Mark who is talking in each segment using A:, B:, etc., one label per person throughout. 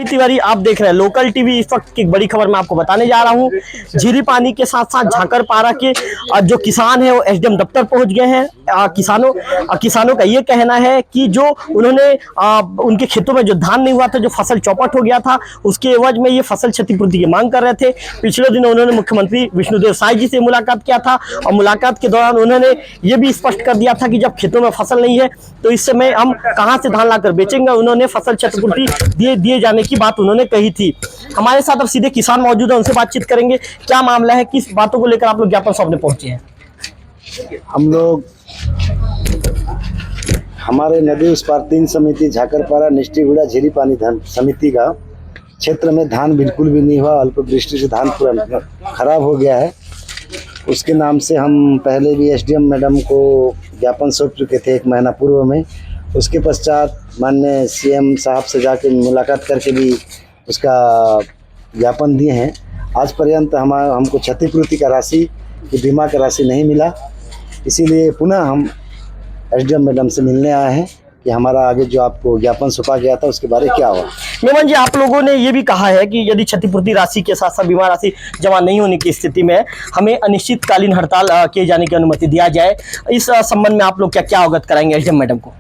A: नमस्कार तिवारी, आप देख रहे हैं लोकल टीवी। इस वक्त की बड़ी खबर मैं आपको बताने जा रहा हूं। झीरी पानी के साथ साथ झाकरपारा के जो किसान है वो एसडीएम दफ्तर पहुंच गए हैं। किसानों का ये कहना है कि जो उन्होंने उनके खेतों में जो धान नहीं हुआ था, जो फसल चौपट हो गया था, उसके एवज में ये फसल क्षतिपूर्ति की मांग कर रहे थे। पिछले दिनों उन्होंने मुख्यमंत्री विष्णुदेव साय जी से मुलाकात किया था और मुलाकात के दौरान उन्होंने ये भी स्पष्ट कर दिया था कि जब खेतों में फसल नहीं है तो इस समय हम कहां से धान लाकर बेचेंगे। उन्होंने फसल क्षतिपूर्ति दिए जाने की बात उन्होंने कही थी। हमारे साथ अब सीधे किसान मौजूद है, उनसे बातचीत करेंगे। क्या मामला है, किस बातों को लेकर आप लोग ज्ञापन सौंपने पहुंचे हैं?
B: हम लोग हमारे नदी उस पार 3 समिति झाकरपारा, निष्ठीगुड़ा, झीरी पानी धान समिति का क्षेत्र में धान बिल्कुल भी नहीं हुआ। अल्प वृष्टि से धान पूरा खराब हो गया है। उसके नाम से हम पहले भी एसडीएम मैडम को ज्ञापन सौंप चुके थे 1 महीना पूर्व में। उसके पश्चात माननीय सीएम साहब से जाके मुलाकात करके भी उसका ज्ञापन दिए हैं। आज पर्यंत हमको क्षतिपूर्ति का राशि की बीमा का राशि नहीं मिला। इसीलिए पुनः हम एसडीएम मैडम से मिलने आए हैं कि हमारा आगे जो आपको ज्ञापन सौंपा गया था उसके बारे में क्या हुआ।
A: मेमन जी, आप लोगों ने ये भी कहा है कि यदि क्षतिपूर्ति राशि के साथ साथ बीमा राशि जमा नहीं होने की स्थिति में हमें अनिश्चितकालीन हड़ताल किए जाने की अनुमति दिया जाए। इस संबंध में आप लोग क्या अवगत कराएंगे एसडीएम मैडम को?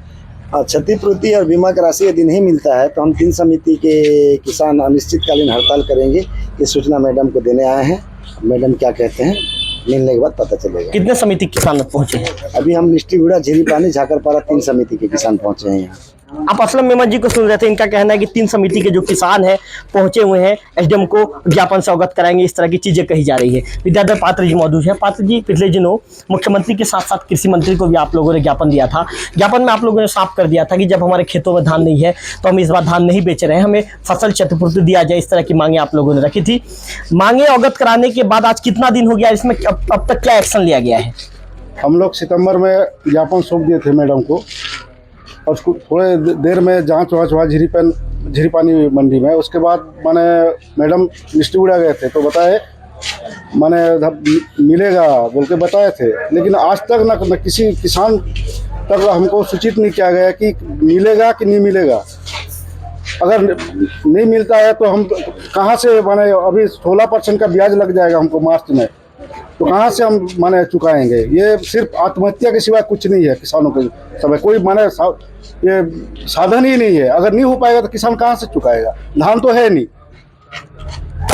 B: क्षतिपूर्ति और बीमा का राशि यदि नहीं मिलता है तो हम 3 समिति के किसान अनिश्चितकालीन हड़ताल करेंगे। ये सूचना मैडम को देने आए हैं। मैडम क्या कहते हैं मिलने के बाद पता चलेगा।
A: कितने समिति किसान पहुंचे हैं?
B: अभी हम निष्ठीगुड़ा, झीरी पानी, झाकरपारा 3 समिति के किसान पहुंचे हैं यहाँ।
A: आप असलम मेमन जी को सुन रहे थे। इनका कहना है कि 3 समिति के जो किसान हैं पहुंचे हुए हैं, एसडीएम को ज्ञापन से अवगत कराएंगे। इस तरह की चीजें कही जा रही है। विद्याधर पात्र जी मौजूद है। पात्र जी, पिछले दिनों मुख्यमंत्री के साथ साथ कृषि मंत्री को भी आप लोगों ने ज्ञापन दिया था। ज्ञापन में आप लोगों ने साफ कर दिया था कि जब हमारे खेतों में धान नहीं है तो हम इस बार धान नहीं बेच रहे हैं, हमें फसल क्षतिपूर्ति दिया जाए। इस तरह की मांगे आप लोगों ने रखी थी। मांगे अवगत कराने के बाद आज कितना दिन हो गया, इसमें अब तक क्या एक्शन लिया गया है?
C: हम लोग सितंबर में ज्ञापन सौंप दिए थे मैडम को और उसको थोड़े देर में जांच वाँच हुआ झीरी पानी मंडी में। उसके बाद मैंने मैडम निष्ठीगुड़ा गए थे तो बताए मैंने मिलेगा बोल के बताए थे, लेकिन आज तक न किसी किसान तक हमको सूचित नहीं किया गया कि मिलेगा कि नहीं मिलेगा। अगर नहीं मिलता है तो हम कहाँ से माने अभी 16% का ब्याज लग जाएगा हमको मार्च में, तो कहाँ से हम माने चुकाएंगे? ये सिर्फ आत्महत्या के सिवा कुछ नहीं है किसानों के समय। कोई माने ये साधन ही नहीं है। अगर नहीं हो पाएगा तो किसान कहाँ से चुकाएगा? धान तो है नहीं।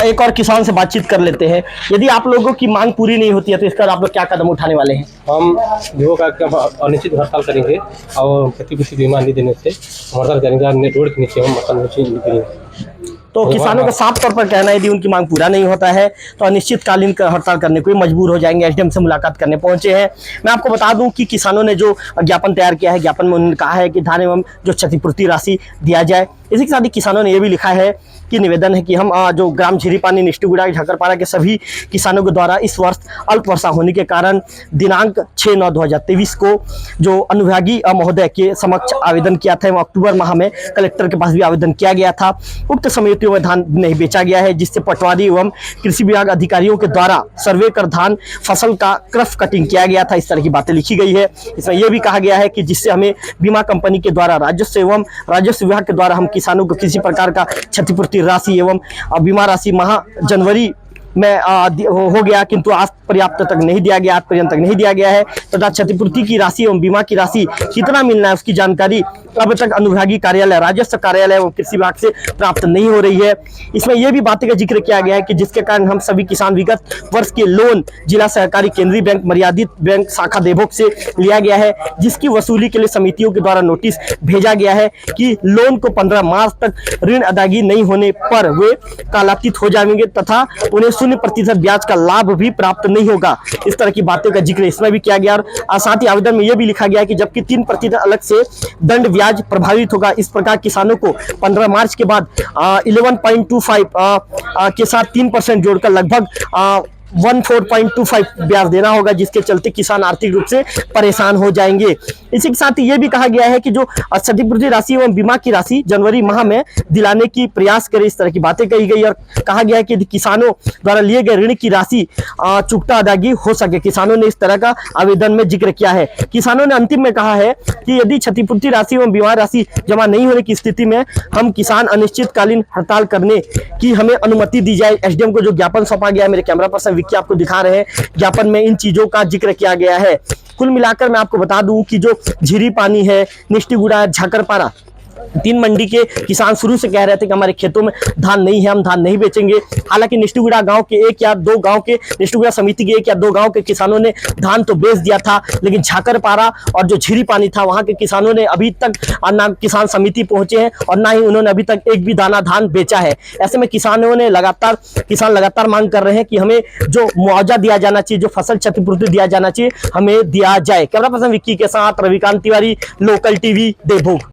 A: एक और किसान से बातचीत कर लेते हैं। यदि आप लोगों की मांग पूरी नहीं होती है तो इसका आप लोग क्या कदम उठाने वाले हैं?
D: हम जो का अनिश्चित हड़ताल करेंगे और क्षतिपूर्ति बीमा नहीं देने से हड़ताल करेंगे। नेटवर्क के नीचे हम मतलब नीचे निकलेंगे।
A: तो किसानों का साफ तौर पर कहना है यदि उनकी मांग पूरा नहीं होता है तो अनिश्चितकालीन हड़ताल करने को मजबूर हो जाएंगे। एसडीएम से मुलाकात करने पहुंचे हैं। मैं आपको बता दूं कि किसानों ने जो ज्ञापन तैयार किया है, ज्ञापन में उन्होंने कहा है कि धान एवं जो क्षतिपूर्ति राशि दिया जाए। इसी के साथ ही किसानों ने यह भी लिखा है कि निवेदन है कि हम जो ग्राम झीरी पानी, निष्ठीगुड़ा, झाकरपारा के सभी किसानों के द्वारा इस वर्ष अल्प वर्षा होने के कारण दिनांक 6/9/2023 को जो अनुभागीय महोदय के समक्ष आवेदन किया था, अक्टूबर माह में कलेक्टर के पास भी आवेदन किया गया था। उक्त समितियों में धान नहीं बेचा गया है, जिससे पटवारी एवं कृषि विभाग अधिकारियों के द्वारा सर्वे कर धान फसल का क्रफ कटिंग किया गया था। इस तरह की बातें लिखी गई है। इसमें यह भी कहा गया है कि जिससे हमें बीमा कंपनी के द्वारा राजस्व एवं राजस्व विभाग के द्वारा हम किसानों को किसी प्रकार का क्षतिपूर्ति राशि एवं बीमा राशि माह जनवरी में हो गया, किंतु आज पर्याप्त तक नहीं दिया गया, आज पर्यंत तक नहीं दिया गया है। तथा क्षतिपूर्ति की राशि एवं बीमा की राशि कितना मिलना है उसकी जानकारी अब तक अनुविभागीय कार्यालय, राजस्व कार्यालय एवं कृषि विभाग से प्राप्त नहीं हो रही है। इसमें यह भी बातें का जिक्र किया गया है कि जिसके कारण हम सभी किसान विगत वर्ष के लोन जिला सहकारी केंद्रीय बैंक, मर्यादित बैंक शाखा देवभोग से लिया गया है, जिसकी वसूली के लिए समितियों के द्वारा नोटिस भेजा गया है कि लोन को 15 मार्च तक ऋण अदायगी नहीं होने पर वे कालातीत हो जाएंगे तथा उन्हें 0% ब्याज का लाभ भी प्राप्त नहीं होगा। इस तरह की बातों का जिक्र इसमें भी किया गया। और साथ ही आवेदन में यह भी लिखा गया कि जबकि 3% अलग से दंड ब्याज प्रभावित होगा। इस प्रकार किसानों को 15 मार्च के बाद 11.25 के साथ 3% जोड़कर लगभग 14.25 ब्याज देना होगा, जिसके चलते किसान आर्थिक रूप से परेशान हो जाएंगे। इसी के साथ ये भी कहा गया है कि जो क्षतिपूर्ति राशि एवं बीमा की राशि जनवरी माह में दिलाने की प्रयास करे, इस तरह की बातें कही गई। और कहा गया है कि किसानों द्वारा लिए गए ऋण की राशि चुकता अदायगी हो सके। किसानों ने इस तरह का आवेदन में जिक्र किया है। किसानों ने अंतिम में कहा है कि यदि क्षतिपूर्ति राशि एवं बीमा राशि जमा नहीं होने की स्थिति में हम किसान अनिश्चितकालीन हड़ताल करने की हमें अनुमति दी जाए। एसडीएम को जो ज्ञापन सौंपा गया है, मेरे कैमरा पर्सन विक्की आपको दिखा रहे हैं, ज्ञापन में इन चीजों का जिक्र किया गया है। कुल मिलाकर मैं आपको बता दूं कि जो झीरी पानी है, निष्ठीगुड़ा, झाकरपारा, 3 मंडी के किसान शुरू से कह रहे थे कि हमारे खेतों में धान नहीं है, हम धान नहीं बेचेंगे। हालांकि निष्ठीगुड़ा गांव के 1 या 2 गांव के, निष्ठीगुड़ा समिति के 1 या 2 गांव के किसानों ने धान तो बेच दिया था, लेकिन झाकरपारा और जो झीरी पानी था वहां के किसानों ने अभी तक ना किसान समिति पहुंचे हैं और ना ही उन्होंने अभी तक एक भी दाना धान बेचा है। ऐसे में किसानों ने लगातार मांग कर रहे हैं कि हमें जो मुआवजा दिया जाना चाहिए, जो फसल क्षतिपूर्ति दिया जाना चाहिए, हमें दिया जाए। कैमरा पर्सन विक्की के साथ रविकांत तिवारी, लोकल टीवी, देवभोग।